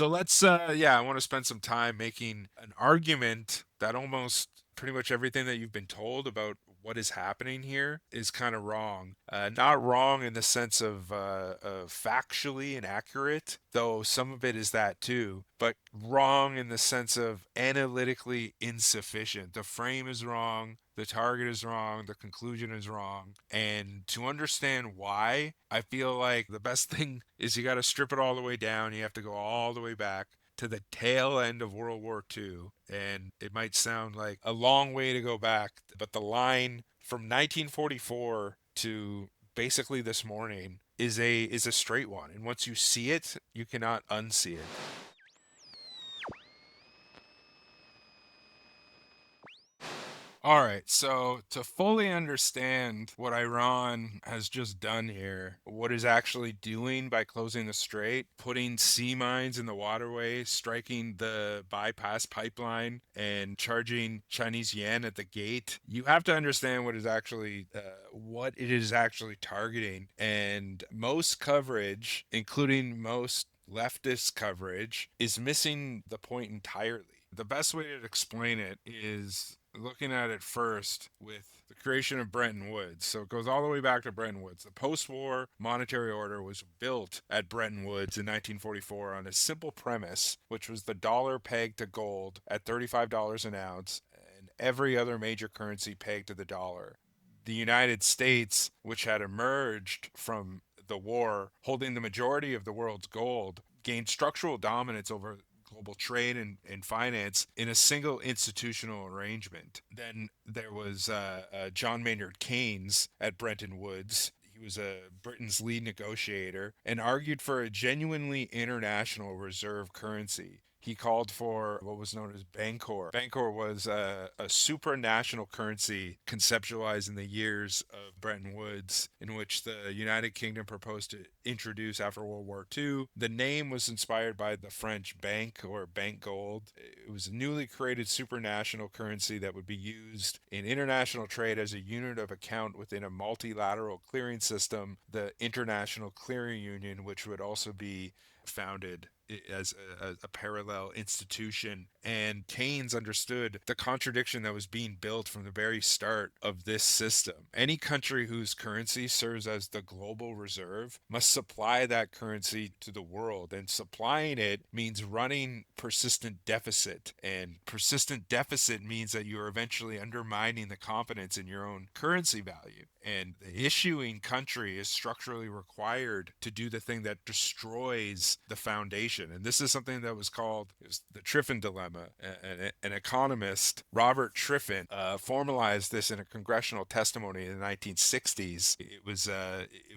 So I want to spend some time making an argument that almost pretty much everything that you've been told about what is happening here is kind of wrong. Not wrong in the sense of factually inaccurate, though some of it is that too, but wrong in the sense of analytically insufficient. The frame is wrong, the target is wrong, the conclusion is wrong. And to understand why, I feel like the best thing is you got to strip it all the way down. You have to go all the way back to the tail end of World War II. And it might sound like a long way to go back, but the line from 1944 to basically this morning is a straight one. And once you see it, you cannot unsee it. All right, so to fully understand what Iran has just done here, what is actually doing by closing the strait, putting sea mines in the waterway, striking the bypass pipeline, and charging Chinese yuan at the gate, you have to understand what it is actually targeting. And most coverage, including most leftist coverage, is missing the point entirely. The best way to explain it is looking at it first with the creation of Bretton Woods. So it goes all the way back to Bretton Woods. The post war monetary order was built at Bretton Woods in 1944 on a simple premise, which was the dollar pegged to gold at $35 an ounce and every other major currency pegged to the dollar. The United States, which had emerged from the war holding the majority of the world's gold, gained structural dominance over global trade and finance in a single institutional arrangement. Then there was John Maynard Keynes at Bretton Woods. He was Britain's lead negotiator and argued for a genuinely international reserve currency. He called for what was known as Bancor. Bancor was a supranational currency conceptualized in the years of Bretton Woods, in which the United Kingdom proposed to introduce after World War II. The name was inspired by the French bank or bank gold. It was a newly created supranational currency that would be used in international trade as a unit of account within a multilateral clearing system, the International Clearing Union, which would also be founded as a parallel institution. And Keynes understood the contradiction that was being built from the very start of this system. Any country whose currency serves as the global reserve must supply that currency to the world. And supplying it means running persistent deficit. And persistent deficit means that you are eventually undermining the confidence in your own currency value. And the issuing country is structurally required to do the thing that destroys the foundation. And this is something that was called the Triffin dilemma. An economist, Robert Triffin, formalized this in a congressional testimony in the 1960s. It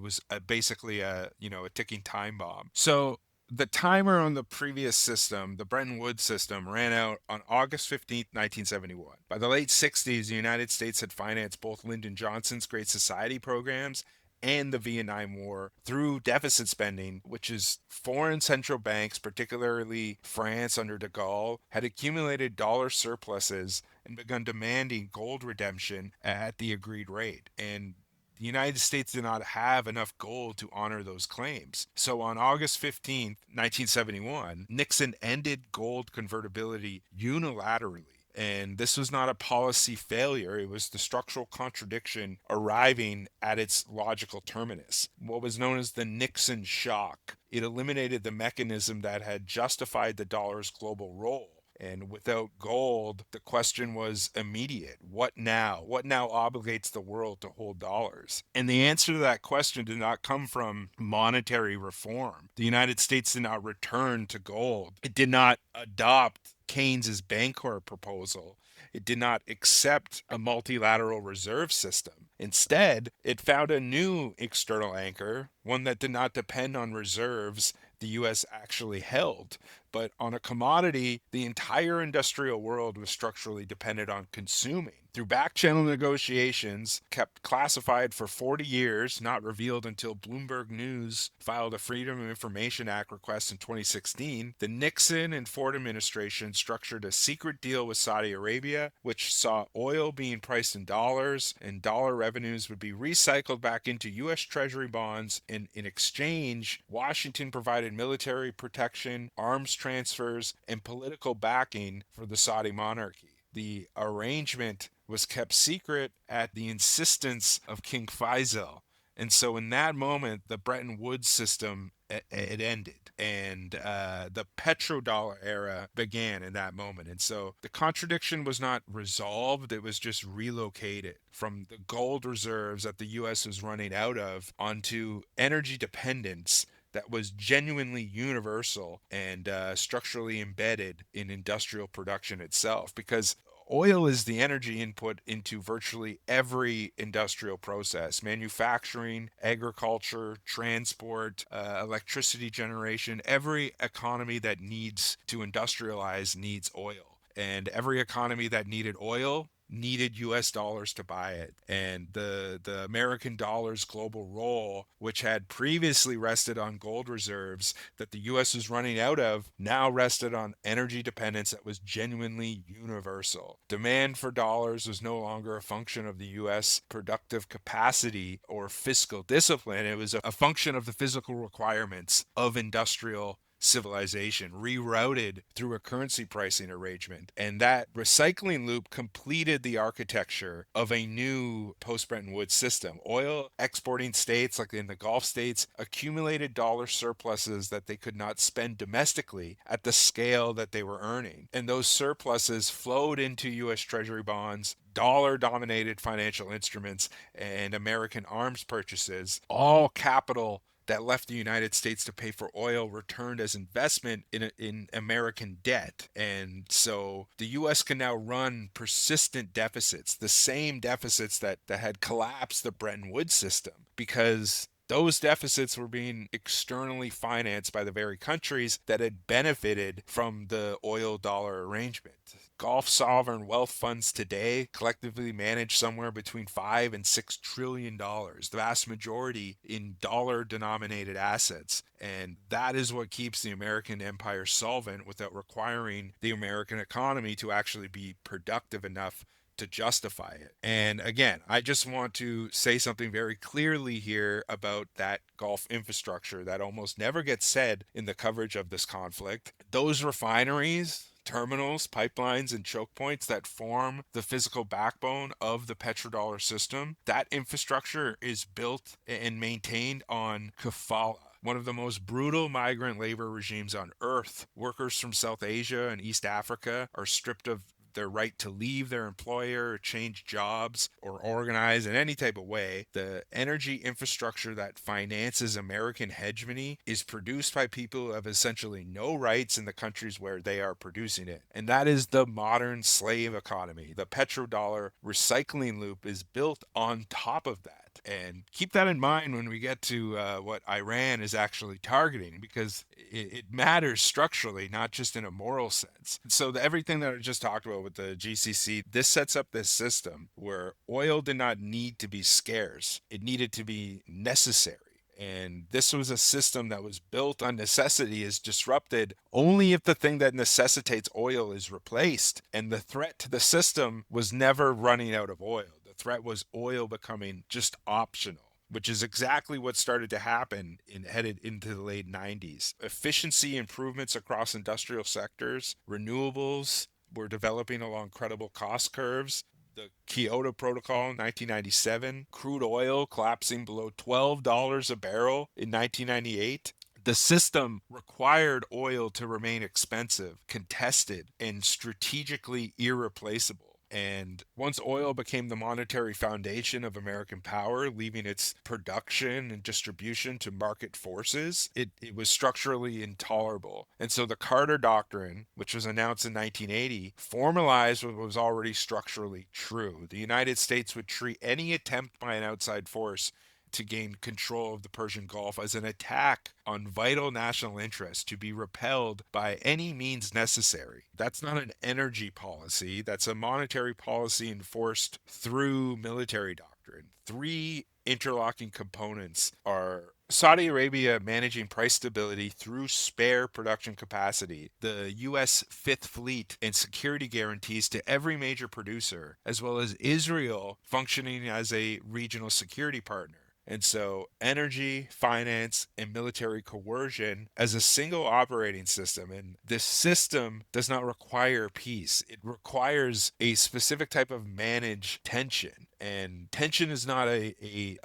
was basically a ticking time bomb. So the timer on the previous system, the Bretton Woods system, ran out on August 15th, 1971. By the late 60s, the United States had financed both Lyndon Johnson's Great Society programs and the Vietnam War through deficit spending, which is foreign central banks, particularly France under de Gaulle, had accumulated dollar surpluses and begun demanding gold redemption at the agreed rate. And the United States did not have enough gold to honor those claims. So on August 15th, 1971, Nixon ended gold convertibility unilaterally. And this was not a policy failure, it was the structural contradiction arriving at its logical terminus. What was known as the Nixon shock. It eliminated the mechanism that had justified the dollar's global role. And without gold, the question was immediate. What now? What now obligates the world to hold dollars? And the answer to that question did not come from monetary reform. The United States did not return to gold. It did not adopt Keynes's Bancor proposal. It did not accept a multilateral reserve system. Instead, it found a new external anchor, one that did not depend on reserves the US actually held, but on a commodity the entire industrial world was structurally dependent on consuming. Through back channel negotiations, kept classified for 40 years, not revealed until Bloomberg News filed a Freedom of Information Act request in 2016, the Nixon and Ford administration structured a secret deal with Saudi Arabia, which saw oil being priced in dollars, and dollar revenues would be recycled back into U.S. Treasury bonds. And in exchange, Washington provided military protection, arms transfers, and political backing for the Saudi monarchy. The arrangement was kept secret at the insistence of King Faisal. And so, in that moment, the Bretton Woods system it ended, and the petrodollar era began in that moment. And so, the contradiction was not resolved; it was just relocated from the gold reserves that the U.S. was running out of onto energy dependence that was genuinely universal and structurally embedded in industrial production itself. Because oil is the energy input into virtually every industrial process: manufacturing, agriculture, transport, electricity generation. Every economy that needs to industrialize needs oil. And every economy that needed oil needed US dollars to buy it. And the American dollar's global role, which had previously rested on gold reserves that the US was running out of, now rested on energy dependence that was genuinely universal. Demand for dollars was no longer a function of the US productive capacity or fiscal discipline. It was a function of the physical requirements of industrial civilization, rerouted through a currency pricing arrangement. And that recycling loop completed the architecture of a new post Bretton Woods system. Oil exporting states, like in the Gulf states, accumulated dollar surpluses that they could not spend domestically at the scale that they were earning. And those surpluses flowed into U.S. Treasury bonds, dollar dominated financial instruments, and American arms purchases, all capital that left the United States to pay for oil returned as investment in American debt. And so the U.S. can now run persistent deficits, the same deficits that had collapsed the Bretton Woods system, because those deficits were being externally financed by the very countries that had benefited from the oil dollar arrangement. Gulf sovereign wealth funds today collectively manage somewhere between $5 and $6 trillion, the vast majority in dollar denominated assets. And that is what keeps the American empire solvent without requiring the American economy to actually be productive enough to justify it. And again, I just want to say something very clearly here about that Gulf infrastructure that almost never gets said in the coverage of this conflict. Those refineries, terminals, pipelines, and choke points that form the physical backbone of the petrodollar system, that infrastructure is built and maintained on kafala, one of the most brutal migrant labor regimes on earth. Workers from South Asia and East Africa are stripped of their right to leave their employer, or change jobs, or organize in any type of way. The energy infrastructure that finances American hegemony is produced by people who have essentially no rights in the countries where they are producing it. And that is the modern slave economy. The petrodollar recycling loop is built on top of that. And keep that in mind when we get to what Iran is actually targeting, because it matters structurally, not just in a moral sense. So everything that I just talked about with the GCC, this sets up this system where oil did not need to be scarce. It needed to be necessary. And this was a system that was built on necessity, is disrupted only if the thing that necessitates oil is replaced. And the threat to the system was never running out of oil. The threat was oil becoming just optional, which is exactly what started to happen headed into the late 90s. Efficiency improvements across industrial sectors, renewables were developing along credible cost curves. The Kyoto Protocol in 1997, crude oil collapsing below $12 a barrel in 1998. The system required oil to remain expensive, contested, and strategically irreplaceable. And once oil became the monetary foundation of American power, leaving its production and distribution to market forces, it was structurally intolerable. And so the Carter Doctrine, which was announced in 1980, formalized what was already structurally true. The United States would treat any attempt by an outside force to gain control of the Persian Gulf as an attack on vital national interests to be repelled by any means necessary. That's not an energy policy, that's a monetary policy enforced through military doctrine. Three interlocking components are Saudi Arabia managing price stability through spare production capacity, the U.S. Fifth Fleet and security guarantees to every major producer, as well as Israel functioning as a regional security partner. And so energy, finance, and military coercion as a single operating system. And this system does not require peace. It requires a specific type of managed tension. And tension is not a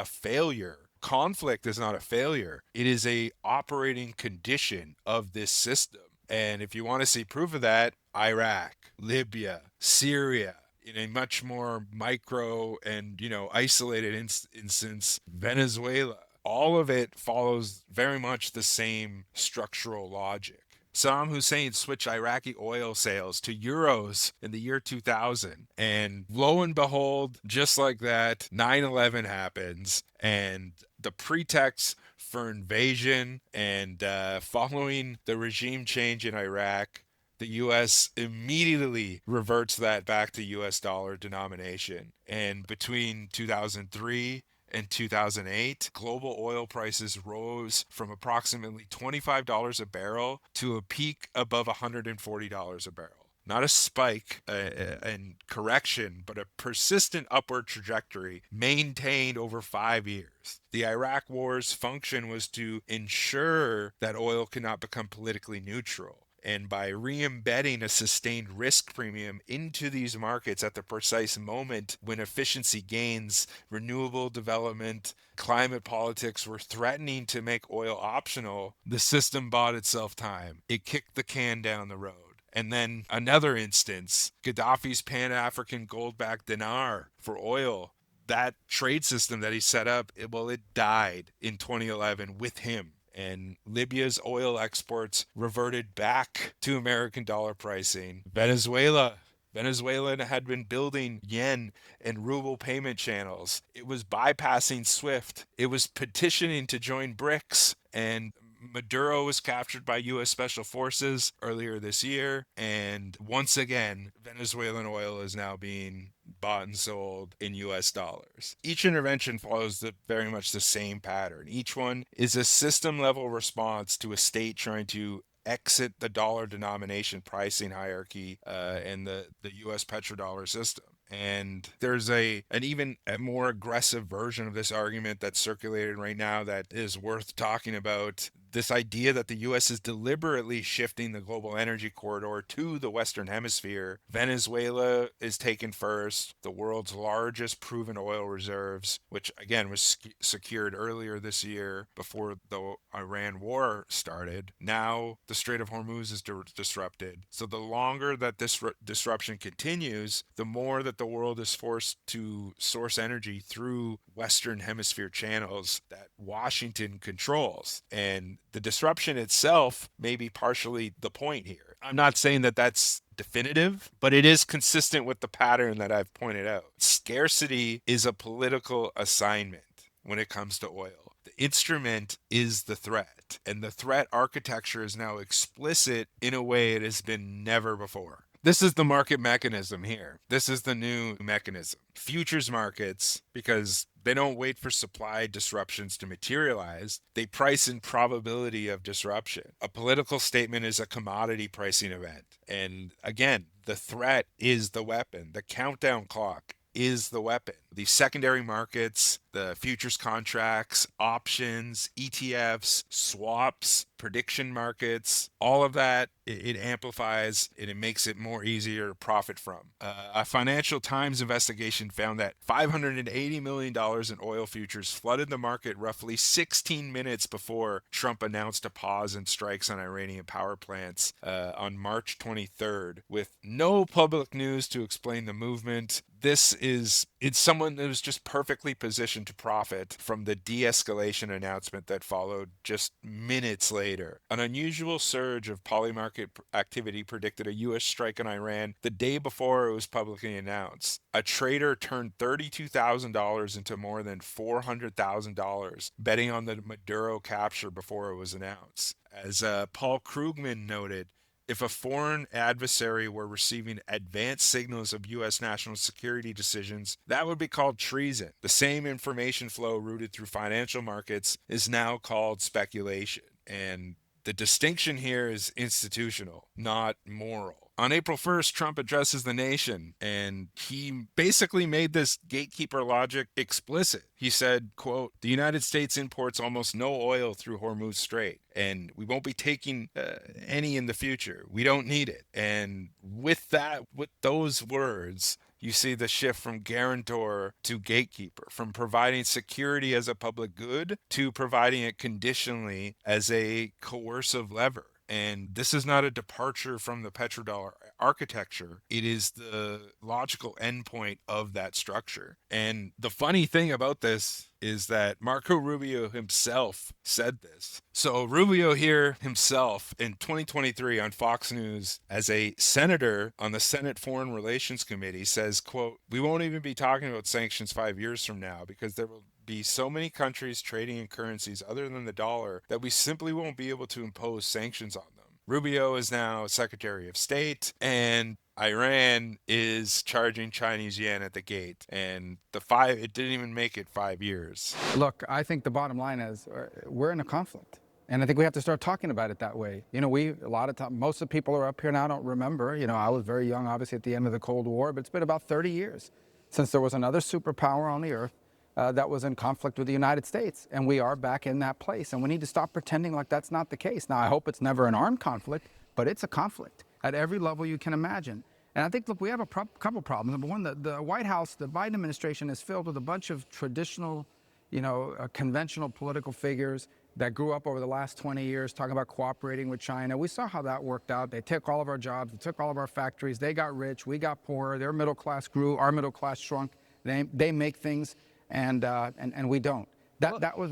failure. Conflict is not a failure. It is a operating condition of this system. And if you want to see proof of that, Iraq, Libya, Syria, in a much more micro and isolated instance, Venezuela, all of it follows very much the same structural logic. Saddam Hussein switched Iraqi oil sales to euros in the year 2000. And lo and behold, just like that, 9/11 happens. And the pretext for invasion and following the regime change in Iraq, the US immediately reverts that back to US dollar denomination. And between 2003 and 2008, global oil prices rose from approximately $25 a barrel to a peak above $140 a barrel. Not a spike and correction, but a persistent upward trajectory maintained over 5 years. The Iraq War's function was to ensure that oil could not become politically neutral. And by re-embedding a sustained risk premium into these markets at the precise moment when efficiency gains, renewable development, climate politics were threatening to make oil optional, the system bought itself time. It kicked the can down the road. And then another instance, Gaddafi's Pan-African gold-backed dinar for oil, that trade system that he set up, it died in 2011 with him. And Libya's oil exports reverted back to American dollar pricing. Venezuela had been building yen and ruble payment channels. It was bypassing SWIFT. It was petitioning to join BRICS. And Maduro was captured by U.S. Special Forces earlier this year. And once again, Venezuelan oil is now being bought and sold in US dollars. Each intervention follows very much the same pattern. Each one is a system level response to a state trying to exit the dollar denomination pricing hierarchy and the US petrodollar system. And there's an even a more aggressive version of this argument that's circulated right now that is worth talking about. This idea that the U.S. is deliberately shifting the global energy corridor to the Western Hemisphere. Venezuela is taken first, the world's largest proven oil reserves, which again was secured earlier this year before the Iran war started. Now the Strait of Hormuz is disrupted. So the longer that this disruption continues, the more that the world is forced to source energy through Western Hemisphere channels that Washington controls. And the disruption itself may be partially the point here. I'm not saying that that's definitive, but it is consistent with the pattern that I've pointed out. Scarcity is a political assignment when it comes to oil. The instrument is the threat, and the threat architecture is now explicit in a way it has been never before. This is the market mechanism here. This is the new mechanism. Futures markets, because they don't wait for supply disruptions to materialize. They price in probability of disruption. A political statement is a commodity pricing event. And again, the threat is the weapon. The countdown clock is the weapon. The secondary markets, the futures contracts, options, ETFs, swaps, prediction markets, all of that, it amplifies and it makes it more easier to profit from. A Financial Times investigation found that $580 million in oil futures flooded the market roughly 16 minutes before Trump announced a pause in strikes on Iranian power plants on March 23rd, with no public news to explain the movement. It's someone who's just perfectly positioned to profit from the de-escalation announcement that followed just minutes later. An unusual surge of polymarket activity predicted a U.S. strike on Iran the day before it was publicly announced. A trader turned $32,000 into more than $400,000 betting on the Maduro capture before it was announced. As Paul Krugman noted, if a foreign adversary were receiving advanced signals of U.S. national security decisions, that would be called treason. The same information flow routed through financial markets is now called speculation. And the distinction here is institutional, not moral. on April 1st, Trump addresses the nation, and he basically made this gatekeeper logic explicit. He said, quote, "The United States imports almost no oil through Hormuz Strait, and we won't be taking any in the future. We don't need it." And with that, with those words, you see the shift from guarantor to gatekeeper, from providing security as a public good to providing it conditionally as a coercive lever. And this is not a departure from the petrodollar architecture. It is the logical endpoint of that structure. And the funny thing about this is that Marco Rubio himself said this. So Rubio here himself in 2023 on Fox News as a senator on the Senate Foreign Relations Committee says, quote, "We won't even be talking about sanctions 5 years from now because there will be so many countries trading in currencies other than the dollar that we simply won't be able to impose sanctions on them." Rubio is now Secretary of State, and Iran is charging Chinese yen at the gate. And it didn't even make it 5 years. Look, I think the bottom line is we're in a conflict. And I think we have to start talking about it that way. You know, a lot of time, most of the people who are up here now don't remember. You know, I was very young, obviously, at the end of the Cold War, but it's been about 30 years since there was another superpower on the earth that was in conflict with the United States. And we are back in that place. And we need to stop pretending like that's not the case. Now, I hope it's never an armed conflict, but it's a conflict at every level you can imagine. And I think, look, we have a couple problems. Number one, the White House, the Biden administration is filled with a bunch of traditional, conventional political figures that grew up over the last 20 years talking about cooperating with China. We saw how that worked out. They took all of our jobs, they took all of our factories, they got rich, we got poorer, their middle class grew, our middle class shrunk. They make things and we don't. That was,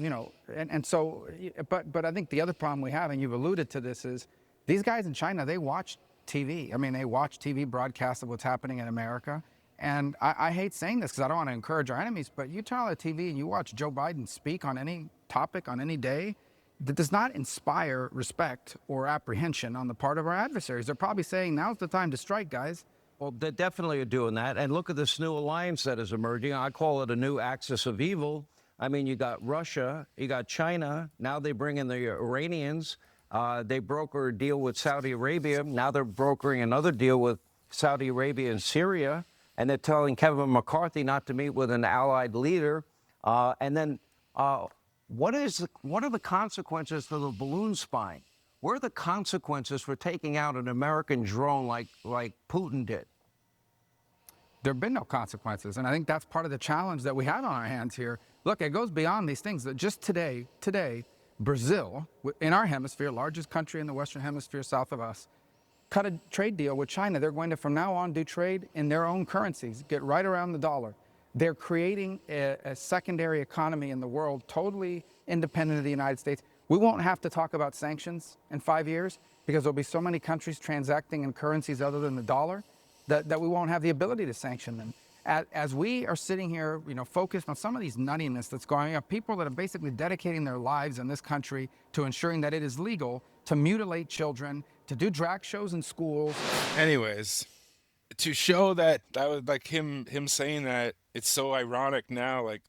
so, but I think the other problem we have, and you've alluded to this, is these guys in China, they watch TV. I mean, they watch TV broadcasts of what's happening in America. And I hate saying this because I don't want to encourage our enemies, but you turn on the TV and you watch Joe Biden speak on any topic on any day, that does not inspire respect or apprehension on the part of our adversaries. They're probably saying, now's the time to strike, guys. Well, they definitely are doing that. And look at this new alliance that is emerging. I call it a new axis of evil. I mean, you got Russia, you got China. Now they bring in the Iranians. They broker a deal with Saudi Arabia. Now they're brokering another deal with Saudi Arabia and Syria. And they're telling Kevin McCarthy not to meet with an allied leader. And then what are the consequences for the balloon spying? What are the consequences for taking out an American drone like Putin did? There have been no consequences. And I think that's part of the challenge that we have on our hands here. Look, it goes beyond these things. That just today, Brazil, in our hemisphere, largest country in the Western Hemisphere south of us, cut a trade deal with China. They're going to, from now on, do trade in their own currencies, get right around the dollar. They're creating a secondary economy in the world, totally independent of the United States. We won't have to talk about sanctions in 5 years because there'll be so many countries transacting in currencies other than the dollar that we won't have the ability to sanction them. As we are sitting here, focused on some of these nuttiness that's going on, people that are basically dedicating their lives in this country to ensuring that it is legal to mutilate children, to do drag shows in schools. Anyways, to show that was like him saying that, it's so ironic now, like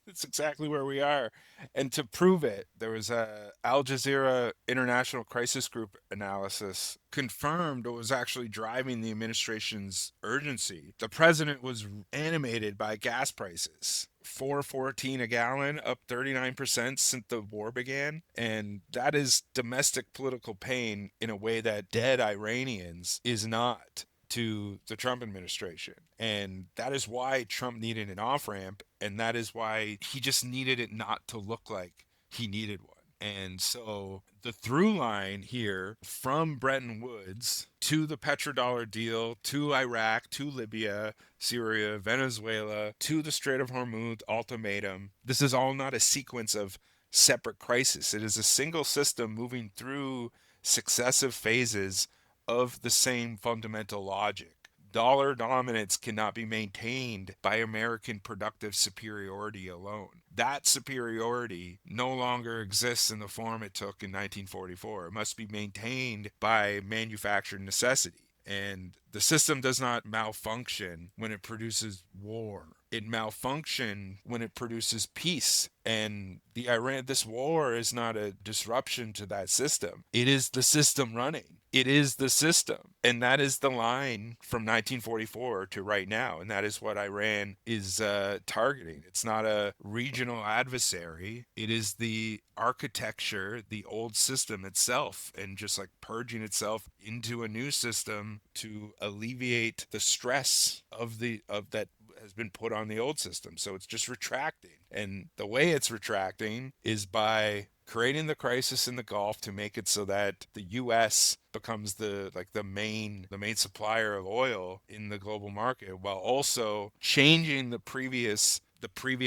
it's exactly where we are. And to prove it, there was a Al Jazeera International Crisis Group analysis confirmed what was actually driving the administration's urgency. The president was animated by gas prices. $4.14 a gallon, up 39% since the war began. And that is domestic political pain in a way that dead Iranians is not to the Trump administration. And that is why Trump needed an off-ramp, and that is why he just needed it not to look like he needed one. And so the through line here from Bretton Woods to the petrodollar deal, to Iraq, to Libya, Syria, Venezuela, to the Strait of Hormuz ultimatum, this is all not a sequence of separate crises. It is a single system moving through successive phases of the same fundamental logic. Dollar dominance cannot be maintained by American productive superiority alone. That superiority no longer exists in the form it took in 1944. It must be maintained by manufactured necessity. And the system does not malfunction when it produces war. It malfunctions when it produces peace. And this war is not a disruption to that system. It is the system running. It is the system. And that is the line from 1944 to right now. And that is what Iran is targeting. It's not a regional adversary, it is the architecture, the old system itself, and just like purging itself into a new system to alleviate the stress of that has been put on the old system. So it's just retracting. And the way it's retracting is by creating the crisis in the Gulf to make it so that the US becomes the main supplier of oil in the global market, while also changing the previous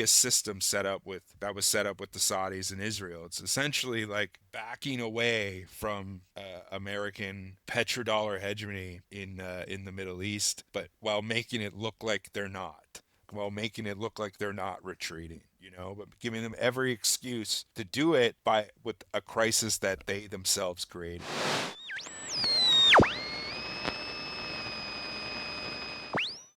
system that was set up with the Saudis and Israel. It's essentially like backing away from American petrodollar hegemony in the Middle East, but while making it look like they're not, retreating, but giving them every excuse to do it by with a crisis that they themselves created.